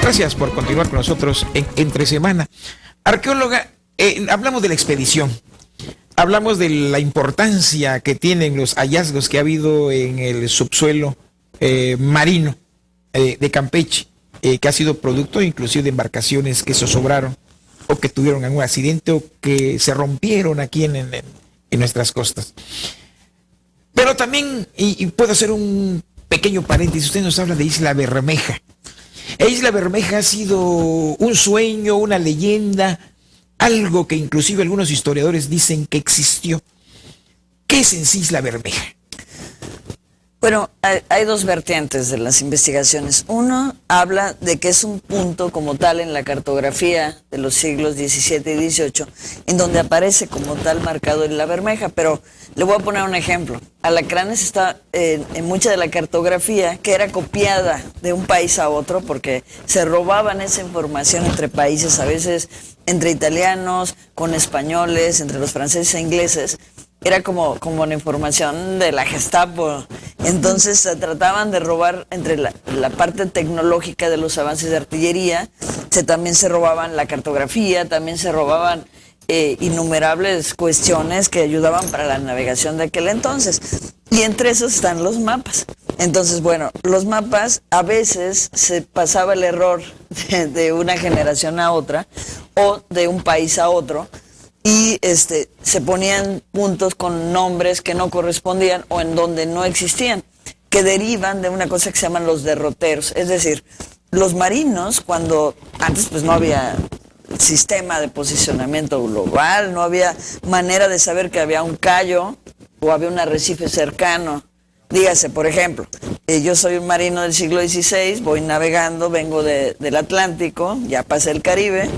Gracias por continuar con nosotros en Entre Semana. Arqueóloga, hablamos de la expedición. Hablamos de la importancia que tienen los hallazgos que ha habido en el subsuelo marino de Campeche, que ha sido producto inclusive de embarcaciones que zozobraron o que tuvieron algún accidente o que se rompieron aquí en nuestras costas. Pero también, y puedo hacer un pequeño paréntesis, usted nos habla de Isla Bermeja. Isla Bermeja ha sido un sueño, una leyenda, algo que inclusive algunos historiadores dicen que existió. ¿Qué es en sí Isla Bermeja? Bueno, hay dos vertientes de las investigaciones. Uno habla de que es un punto como tal en la cartografía de los siglos XVII y XVIII, en donde aparece como tal marcado en la Bermeja, pero le voy a poner un ejemplo. Alacranes está en mucha de la cartografía que era copiada de un país a otro porque se robaban esa información entre países, a veces entre italianos, con españoles, entre los franceses e ingleses. Era como la información de la Gestapo. Entonces trataban de robar entre la parte tecnológica de los avances de artillería, también se robaban la cartografía, también se robaban innumerables cuestiones que ayudaban para la navegación de aquel entonces. Y entre esos están los mapas. Entonces, bueno, los mapas a veces se pasaba el error de una generación a otra o de un país a otro, y se ponían puntos con nombres que no correspondían o en donde no existían, que derivan de una cosa que se llaman los derroteros. Es decir, los marinos, cuando antes pues no había sistema de posicionamiento global, no había manera de saber que había un callo o había un arrecife cercano. Dígase, por ejemplo, yo soy un marino del siglo XVI, voy navegando, vengo del Atlántico, ya pasé el Caribe,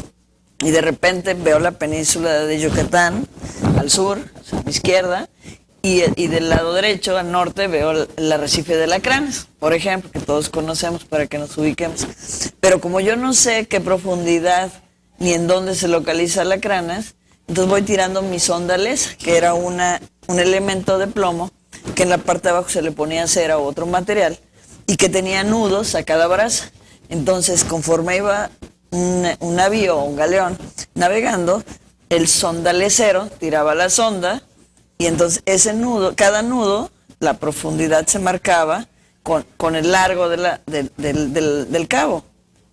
y de repente veo la península de Yucatán al sur, o sea, a mi izquierda, y del lado derecho, al norte, veo el arrecife de Alacranes, por ejemplo, que todos conocemos para que nos ubiquemos. Pero como yo no sé qué profundidad ni en dónde se localiza Alacranes, entonces voy tirando mi sonda lesa, que era un elemento de plomo, que en la parte de abajo se le ponía cera u otro material, y que tenía nudos a cada braza. Entonces, conforme iba un navío o un galeón navegando, el sondalecero tiraba la sonda y entonces ese nudo, cada nudo, la profundidad se marcaba con el largo del cabo,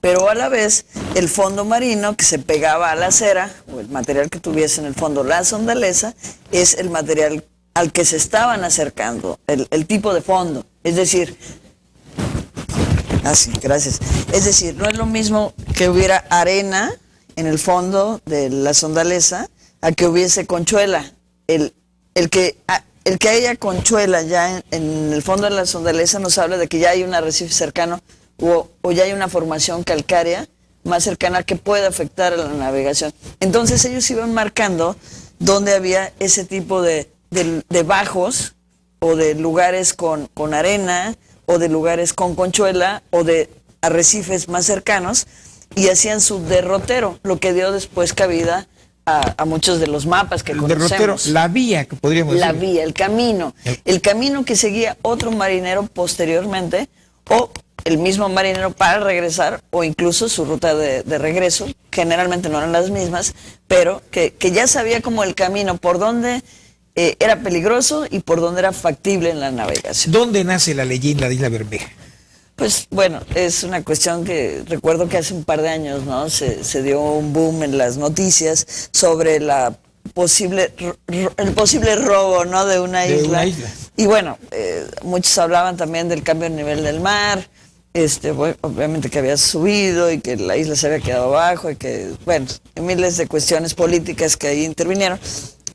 pero a la vez el fondo marino que se pegaba a la cera o el material que tuviese en el fondo la sondalesa es el material al que se estaban acercando, el tipo de fondo, es decir, sí, gracias. Es decir, no es lo mismo que hubiera arena en el fondo de la sondalesa a que hubiese conchuela. El que haya conchuela ya en el fondo de la sondalesa nos habla de que ya hay un arrecife cercano o ya hay una formación calcárea más cercana que puede afectar a la navegación. Entonces ellos iban marcando dónde había ese tipo de bajos o de lugares con arena, o de lugares con conchuela, o de arrecifes más cercanos, y hacían su derrotero, lo que dio después cabida a muchos de los mapas que conocemos. Derrotero, la vía, que podríamos decir. La vía, el camino que seguía otro marinero posteriormente, o el mismo marinero para regresar, o incluso su ruta de regreso, generalmente no eran las mismas, pero que ya sabía como el camino, por dónde era peligroso y por dónde era factible en la navegación. ¿Dónde nace la leyenda de Isla Bermeja? Pues bueno, es una cuestión que recuerdo que hace un par de años, ¿no? Se dio un boom en las noticias sobre el posible robo, ¿no? de una isla. Y bueno, muchos hablaban también del cambio de nivel del mar, bueno, obviamente que había subido y que la isla se había quedado abajo y que, bueno, miles de cuestiones políticas que ahí intervinieron.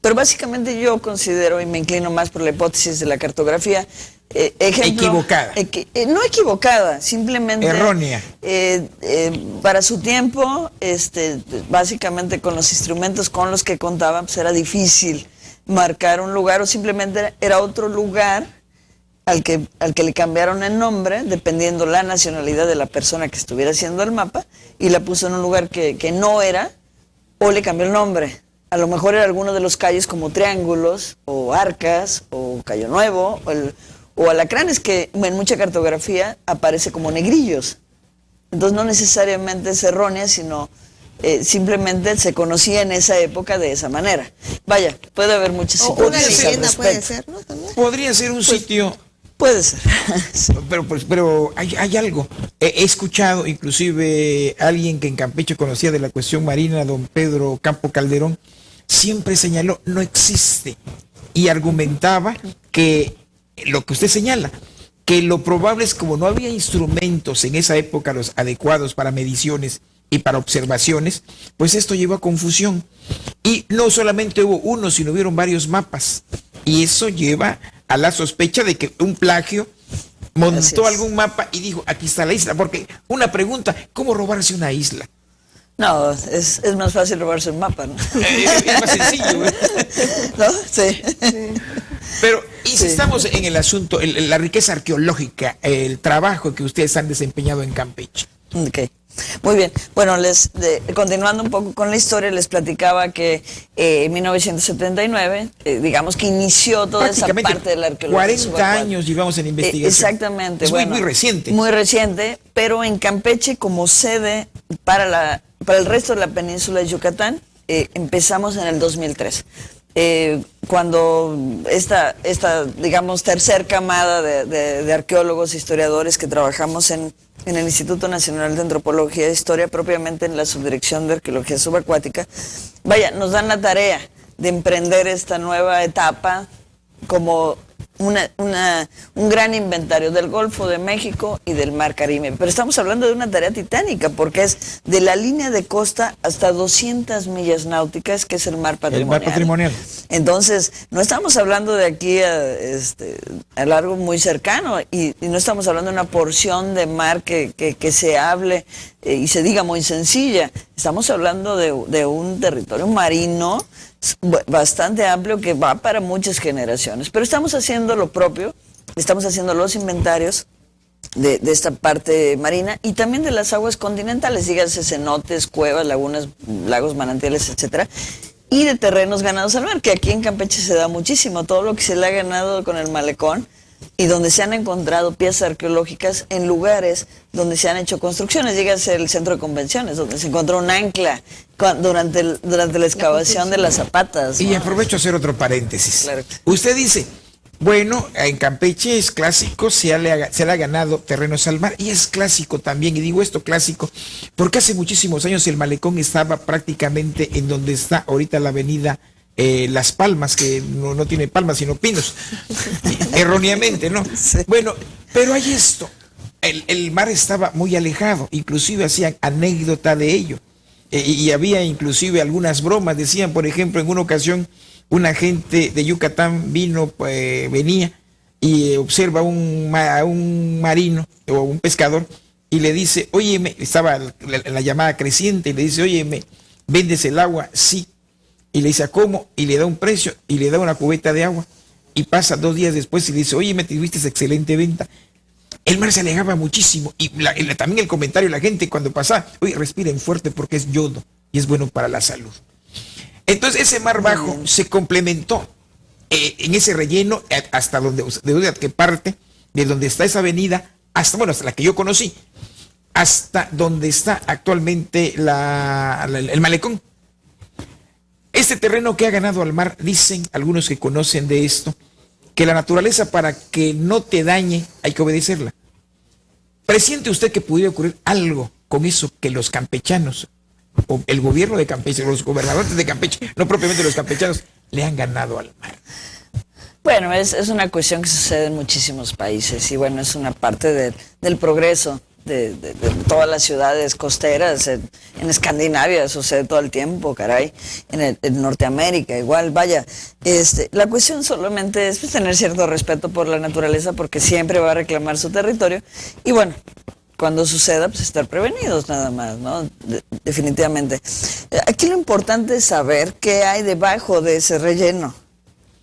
Pero básicamente yo considero y me inclino más por la hipótesis de la cartografía. Equivocada. No equivocada, simplemente errónea. Para su tiempo, básicamente con los instrumentos con los que contaban, pues era difícil marcar un lugar, o simplemente era otro lugar al que le cambiaron el nombre, dependiendo la nacionalidad de la persona que estuviera haciendo el mapa, y la puso en un lugar que no era, o le cambió el nombre. A lo mejor era alguno de los calles como Triángulos, o Arcas, o Cayo Nuevo, o Alacranes, que en mucha cartografía aparece como Negrillos. Entonces no necesariamente es errónea, sino simplemente se conocía en esa época de esa manera. Vaya, puede haber muchas O una hipótesis al leyenda puede respecto. ser, ¿no? También. Podría ser un sitio, Puede ser. pero hay algo. He escuchado inclusive a alguien que en Campeche conocía de la cuestión marina, don Pedro Campo Calderón, siempre señaló, no existe. Y argumentaba que lo que usted señala, que lo probable es como no había instrumentos en esa época los adecuados para mediciones y para observaciones, pues esto llevó a confusión. Y no solamente hubo uno, sino hubieron varios mapas. Y eso lleva a la sospecha de que un plagio montó algún mapa y dijo, aquí está la isla. Porque una pregunta, ¿cómo robarse una isla? No, es más fácil robarse un mapa, ¿no? Es más sencillo. ¿No? Sí. Pero insistamos en el asunto, la riqueza arqueológica, el trabajo que ustedes han desempeñado en Campeche. Ok, muy bien. Bueno, continuando un poco con la historia, les platicaba que en 1979, digamos que inició toda esa parte de la arqueología 40 subacuática. años llevamos en investigación. Exactamente. Es muy reciente. Muy reciente, pero en Campeche como sede para el resto de la península de Yucatán, empezamos en el 2003. Cuando esta digamos, tercer camada de arqueólogos, historiadores que trabajamos en el Instituto Nacional de Antropología e Historia, propiamente en la Subdirección de Arqueología Subacuática, vaya, nos dan la tarea de emprender esta nueva etapa como un gran inventario del Golfo de México y del Mar Caribe. Pero estamos hablando de una tarea titánica, porque es de la línea de costa hasta 200 millas náuticas, que es el mar patrimonial. El mar patrimonial. Entonces, no estamos hablando de aquí a largo muy cercano, y no estamos hablando de una porción de mar que se hable y se diga muy sencilla. Estamos hablando de un territorio marino bastante amplio que va para muchas generaciones. Pero estamos haciendo lo propio, estamos haciendo los inventarios de esta parte marina y también de las aguas continentales, dígase cenotes, cuevas, lagunas, lagos, manantiales, etcétera, y de terrenos ganados al mar, que aquí en Campeche se da muchísimo, todo lo que se le ha ganado con el malecón, y donde se han encontrado piezas arqueológicas en lugares donde se han hecho construcciones. Dígase el centro de convenciones, donde se encontró un ancla durante la excavación de las zapatas, ¿no? Y aprovecho a hacer otro paréntesis. Claro. Usted dice, bueno, en Campeche es clásico, se le ha ganado terrenos al mar, y es clásico también, y digo esto clásico, porque hace muchísimos años el malecón estaba prácticamente en donde está ahorita la avenida Las Palmas, que no tiene palmas sino pinos, erróneamente, ¿no? Sí. Bueno, pero hay esto, el mar estaba muy alejado, inclusive hacían anécdota de ello, y había inclusive algunas bromas, decían, por ejemplo, en una ocasión, una gente de Yucatán venía y observa a un marino o un pescador y le dice, óyeme, estaba la llamada creciente, y le dice, óyeme, ¿vendes el agua? Sí. Y le dice, ¿a cómo? Y le da un precio y le da una cubeta de agua. Y pasa 2 días después y le dice, oye, me tuviste excelente venta. El mar se alejaba muchísimo. Y también el comentario de la gente cuando pasaba, oye, respiren fuerte porque es yodo y es bueno para la salud. Entonces ese mar bajo se complementó en ese relleno hasta donde que parte, de donde está esa avenida, hasta la que yo conocí, hasta donde está actualmente el malecón. Este terreno que ha ganado al mar, dicen algunos que conocen de esto, que la naturaleza, para que no te dañe hay que obedecerla. ¿Presiente usted que pudiera ocurrir algo con eso, que los campechanos, o el gobierno de Campeche, los gobernadores de Campeche, no propiamente los campechanos, le han ganado al mar? Bueno, es una cuestión que sucede en muchísimos países, y bueno, es una parte del progreso de todas las ciudades costeras. En Escandinavia sucede todo el tiempo, caray, en Norteamérica igual, vaya. La cuestión solamente es tener cierto respeto por la naturaleza, porque siempre va a reclamar su territorio, y bueno, cuando suceda, pues estar prevenidos nada más, ¿no? Definitivamente. Aquí lo importante es saber qué hay debajo de ese relleno,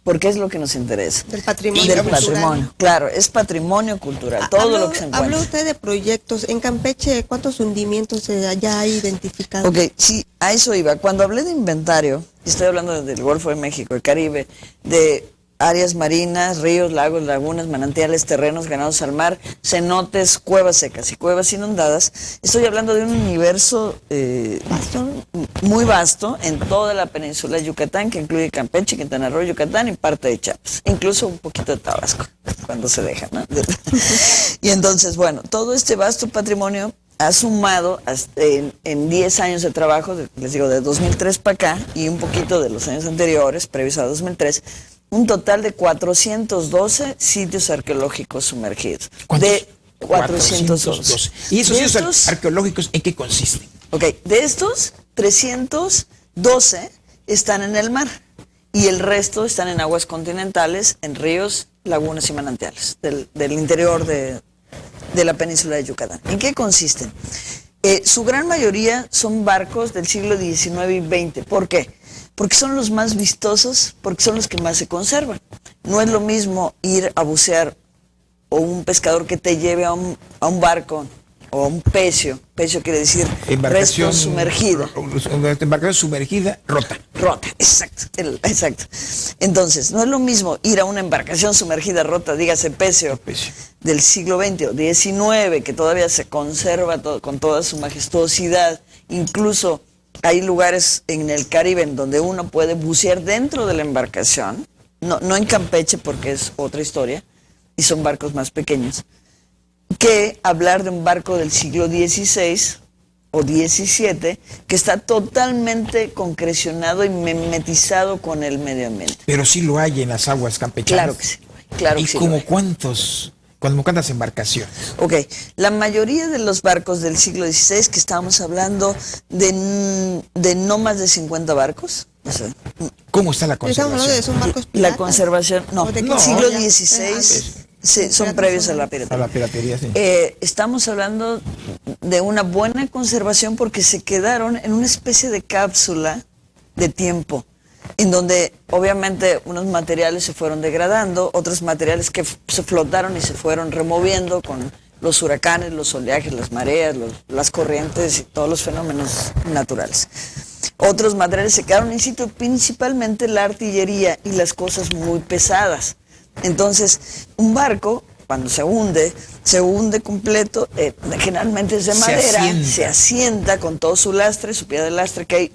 porque es lo que nos interesa. Del patrimonio Del cultural. patrimonio, claro, es patrimonio cultural, todo lo que se encuentra. Habló usted de proyectos. En Campeche, ¿cuántos hundimientos ya hay identificados? Ok, sí, a eso iba. Cuando hablé de inventario, y estoy hablando del Golfo de México, el Caribe, de áreas marinas, ríos, lagos, lagunas, manantiales, terrenos ganados al mar, cenotes, cuevas secas y cuevas inundadas. Estoy hablando de un universo muy vasto en toda la península de Yucatán, que incluye Campeche, Quintana Roo, Yucatán y parte de Chiapas, incluso un poquito de Tabasco, cuando se deja, ¿no? Y entonces, bueno, todo este vasto patrimonio ha sumado en 10 años de trabajo, les digo, de 2003 para acá, y un poquito de los años anteriores, previos a 2003, un total de 412 sitios arqueológicos sumergidos. ¿Cuántos? De 412. ¿Y esos De sitios estos, arqueológicos en qué consisten? ok, de estos, 312 están en el mar y el resto están en aguas continentales, en ríos, lagunas y manantiales del interior de la península de Yucatán. ¿En qué consisten? Su gran mayoría son barcos del siglo XIX y XX. ¿Por qué? Porque son los más vistosos, porque son los que más se conservan. No es lo mismo ir a bucear o un pescador que te lleve a un barco o a un pecio. Pecio quiere decir resto sumergido. Embarcación sumergida, rota. Rota, exacto, exacto. Entonces, no es lo mismo ir a una embarcación sumergida rota, dígase pecio, del siglo XX o XIX, que todavía se conserva con toda su majestuosidad. Incluso hay lugares en el Caribe en donde uno puede bucear dentro de la embarcación, no en Campeche porque es otra historia, y son barcos más pequeños, que hablar de un barco del siglo XVI o XVII que está totalmente concrecionado y mimetizado con el medio ambiente. Pero sí lo hay en las aguas campechanas. Claro que sí, claro que sí. ¿Y como cuántas embarcaciones? Ok, la mayoría de los barcos del siglo XVI, que estábamos hablando de no más de 50 barcos. O sea, ¿cómo está la conservación? ¿Son barcos piratas? La conservación, no, siglo XVI. Sí, son previos a la piratería. A la piratería, sí. Estamos hablando de una buena conservación porque se quedaron en una especie de cápsula de tiempo, en donde obviamente unos materiales se fueron degradando, otros materiales que se flotaron y se fueron removiendo con los huracanes, los oleajes, las mareas, las corrientes y todos los fenómenos naturales. Otros materiales se quedaron in situ, principalmente la artillería y las cosas muy pesadas. Entonces, un cuando se hunde completo, generalmente es de madera, se asienta con todo su lastre, su piedra de lastre, que hay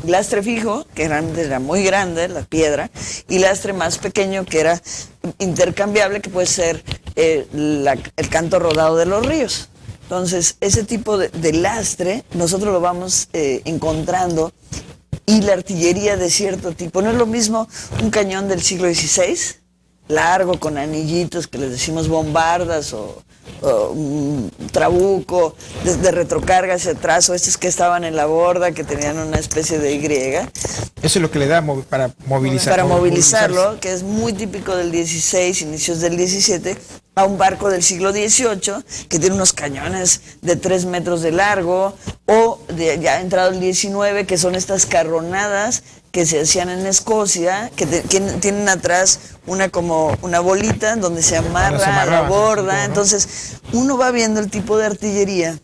lastre fijo, que era muy grande, la piedra, y lastre más pequeño, que era intercambiable, que puede ser el canto rodado de los ríos. Entonces, ese tipo de lastre, nosotros lo vamos encontrando, y la artillería de cierto tipo. No es lo mismo un cañón del siglo XVI, largo, con anillitos que les decimos bombardas, o un trabuco de retrocarga hacia atrás, o estos que estaban en la borda, que tenían una especie de Y. Eso es lo que le da para movilizar. Para movilizarlo, que es muy típico del 16, inicios del 17, a un barco del siglo XVIII, que tiene unos cañones de 3 metros de largo, o ya entrado el 19, que son estas carronadas que se hacían en Escocia, que tienen atrás como una bolita donde se amarra a la borda. Entonces, uno va viendo el tipo de artillería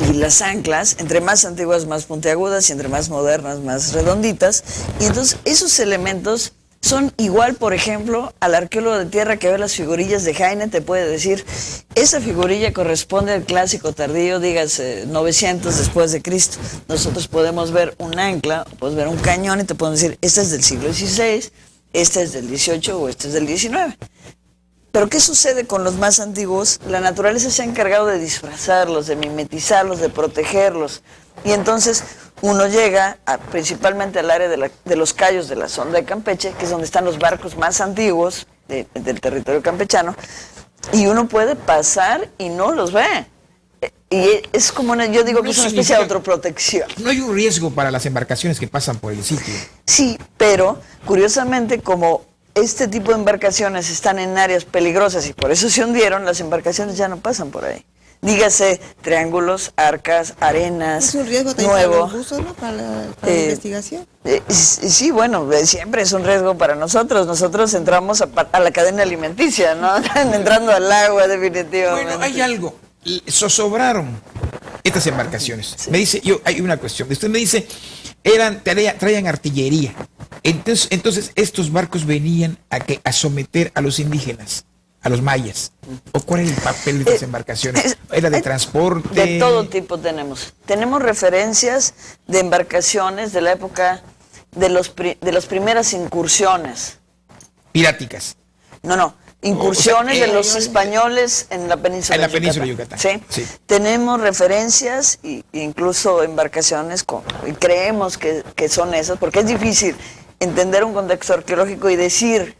y las anclas, entre más antiguas, más puntiagudas, y entre más modernas, más redonditas. Y entonces, esos elementos son igual, por ejemplo, al arqueólogo de tierra que ve las figurillas de Jaime, te puede decir, esa figurilla corresponde al clásico tardío, dígase 900 después de Cristo. Nosotros podemos ver un ancla, podemos ver un cañón y te podemos decir, esta es del siglo XVI, esta es del XVIII o esta es del XIX. Pero ¿qué sucede con los más antiguos? La naturaleza se ha encargado de disfrazarlos, de mimetizarlos, de protegerlos. Y entonces uno llega principalmente al área de los cayos de la sonda de Campeche, que es donde están los barcos más antiguos del territorio campechano, y uno puede pasar y no los ve. Y es como yo digo que es una especie de autoprotección. No hay un riesgo para las embarcaciones que pasan por el sitio. Sí, pero curiosamente, como este tipo de embarcaciones están en áreas peligrosas y por eso se hundieron, las embarcaciones ya no pasan por ahí. Dígase triángulos, arcas, arenas. Es un riesgo también para los buzos, ¿no? Para la investigación. Sí, bueno, siempre es un riesgo para nosotros. Nosotros entramos a la cadena alimenticia, ¿no? Entrando al agua, definitivamente. Bueno, hay algo. Zozobraron estas embarcaciones. Sí. Me dice, hay una cuestión. Usted me dice, traían artillería. Entonces estos barcos venían a someter a los indígenas, a los mayas. ¿O cuál era el papel de las embarcaciones? ¿Era de transporte? De todo tipo tenemos. Tenemos referencias de embarcaciones de la época de las primeras incursiones. Piráticas. No, incursiones de los españoles en la península en la península de Yucatán. ¿Sí? Sí. Tenemos referencias e incluso embarcaciones y creemos que son esas, porque es difícil entender un contexto arqueológico y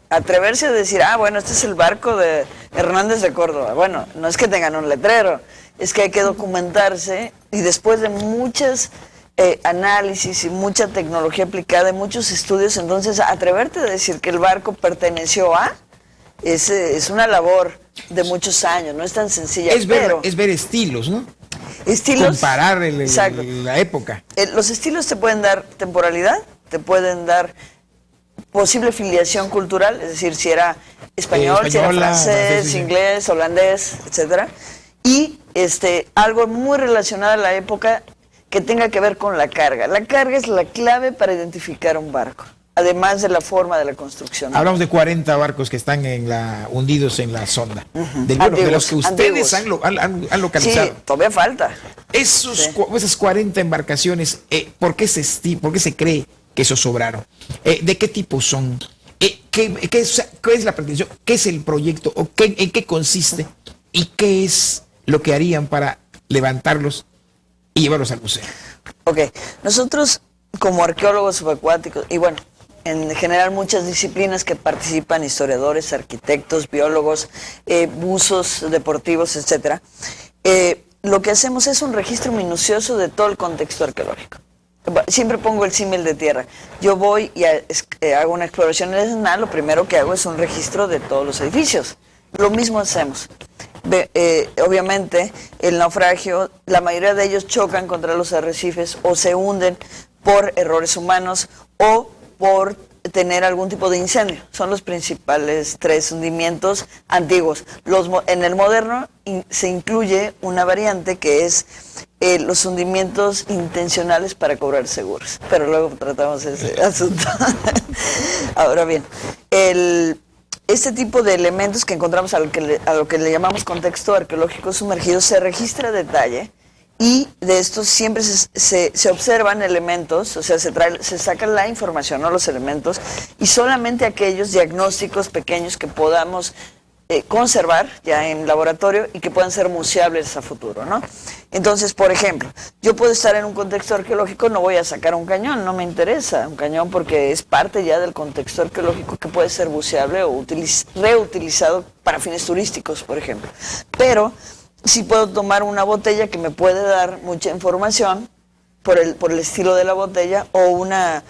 atreverse a decir, bueno, este es el barco de Hernández de Córdoba. Bueno, no es que tengan un letrero, es que hay que documentarse, y después de muchas análisis y mucha tecnología aplicada y muchos estudios, entonces atreverte a decir que el barco perteneció a, es una labor de muchos años, no es tan sencilla. Es ver estilos, ¿no? Estilos. Comparar la época. Los estilos te pueden dar temporalidad, te pueden dar posible filiación cultural, es decir, si era español, si era francés, inglés, holandés, etcétera. Y algo muy relacionado a la época que tenga que ver con la carga. La carga es la clave para identificar un barco, además de la forma de la construcción. Hablamos de 40 barcos que están hundidos en la sonda. De los que ustedes han localizado. Sí, todavía falta. Esas 40 embarcaciones, ¿por qué se cree que esos sobraron? ¿De qué tipo son? ¿Qué es la pretensión? ¿Qué es el proyecto? ¿En qué consiste? ¿Y qué es lo que harían para levantarlos y llevarlos al museo? Ok, nosotros como arqueólogos subacuáticos, y bueno, en general muchas disciplinas que participan, historiadores, arquitectos, biólogos, buzos deportivos, etcétera, lo que hacemos es un registro minucioso de todo el contexto arqueológico. Siempre pongo el símil de tierra. Yo voy y hago una exploración en el Esnal, lo primero que hago es un registro de todos los edificios. Lo mismo hacemos. Obviamente, el naufragio, la mayoría de ellos chocan contra los arrecifes o se hunden por errores humanos o por tener algún tipo de incendio. Son los principales 3 hundimientos antiguos. En el moderno se incluye una variante que es los hundimientos intencionales para cobrar seguros. Pero luego tratamos ese asunto. Ahora bien, este tipo de elementos que encontramos a lo que le llamamos contexto arqueológico sumergido se registra a detalle, y de estos siempre se observan elementos, o sea, se saca la información, no los elementos, y solamente aquellos diagnósticos pequeños que podamos conservar ya en laboratorio y que puedan ser museables a futuro, ¿no? Entonces, por ejemplo, yo puedo estar en un contexto arqueológico, no voy a sacar un cañón, no me interesa un cañón porque es parte ya del contexto arqueológico que puede ser buceable o reutilizado para fines turísticos, por ejemplo. Pero sí puedo tomar una botella que me puede dar mucha información por el estilo de la botella, o una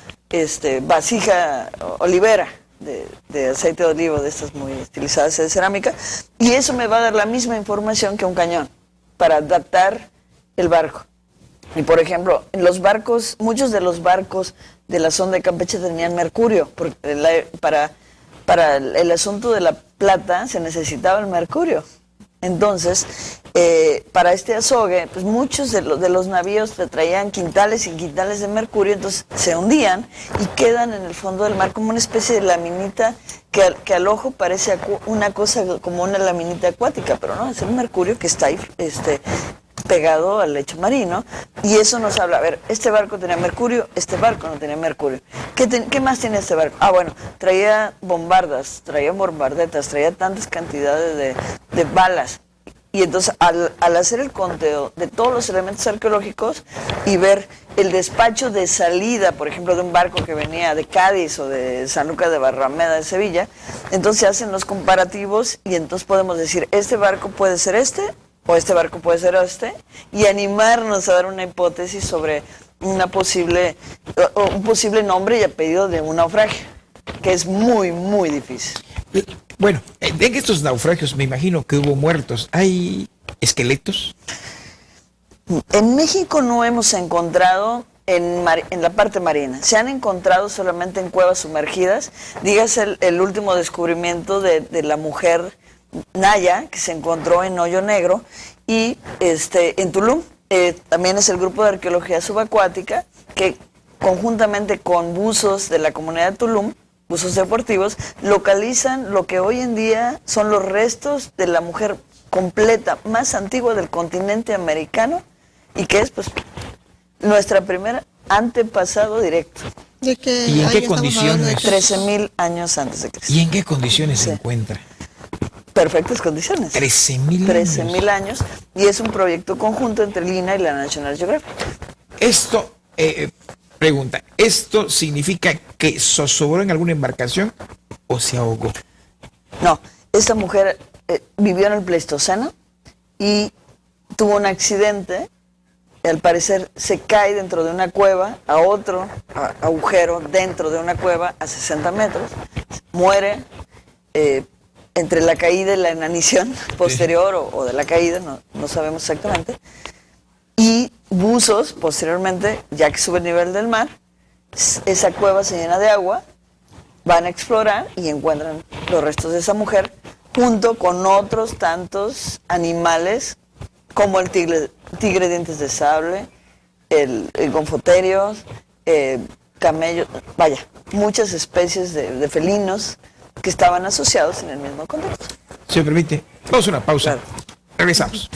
vasija olivera de aceite de olivo, de estas muy estilizadas de cerámica, y eso me va a dar la misma información que un cañón para datar el barco. Y por ejemplo, en los barcos, muchos de los barcos de la sonda de Campeche tenían mercurio, porque para el asunto de la plata se necesitaba el mercurio. Entonces, para este azogue, pues muchos de los navíos traían quintales y quintales de mercurio, entonces se hundían y quedan en el fondo del mar como una especie de laminita que al ojo parece una cosa como una laminita acuática, pero no, es el mercurio que está ahí pegado al lecho marino, y eso nos habla, a ver, este barco tenía mercurio, este barco no tenía mercurio. ¿Qué más tiene este barco? Bueno, traía bombardetas, traía tantas cantidades de balas. Y entonces al hacer el conteo de todos los elementos arqueológicos y ver el despacho de salida, por ejemplo, de un barco que venía de Cádiz o de San Lucas de Barrameda de Sevilla, entonces se hacen los comparativos y entonces podemos decir, este barco puede ser o este barco puede ser y animarnos a dar una hipótesis sobre un posible nombre y apellido de un naufragio, que es muy, muy difícil. Bueno, en estos naufragios me imagino que hubo muertos. ¿Hay esqueletos? En México no hemos encontrado en la parte marina. Se han encontrado solamente en cuevas sumergidas. Dígase el último descubrimiento de la mujer Naya, que se encontró en Hoyo Negro, y en Tulum. También es el grupo de arqueología subacuática que conjuntamente con buzos de la comunidad de Tulum, buzos deportivos, localizan lo que hoy en día son los restos de la mujer completa más antigua del continente americano y que es pues nuestra primera antepasado directo. ¿De qué ¿Y en año qué estamos hablando? condiciones? 13,000 años antes de Cristo. ¿Y en qué condiciones se Sí. encuentra? Perfectas condiciones. 13,000 años. 13,000 años y es un proyecto conjunto entre Lina y la National Geographic. Esto, pregunta, ¿esto significa que zozobró en alguna embarcación o se ahogó? No, esta mujer vivió en el Pleistoceno y tuvo un accidente. Al parecer se cae dentro de una cueva a otro agujero dentro de una cueva a 60 metros. Muere entre la caída y la inanición posterior o de la caída, no sabemos exactamente. Y buzos, posteriormente, ya que sube el nivel del mar, esa cueva se llena de agua, van a explorar y encuentran los restos de esa mujer junto con otros tantos animales como el tigre dientes de sable, el gonfoterios, camellos, vaya, muchas especies de felinos que estaban asociados en el mismo contexto. Si me permite, vamos a una pausa. Claro. Regresamos.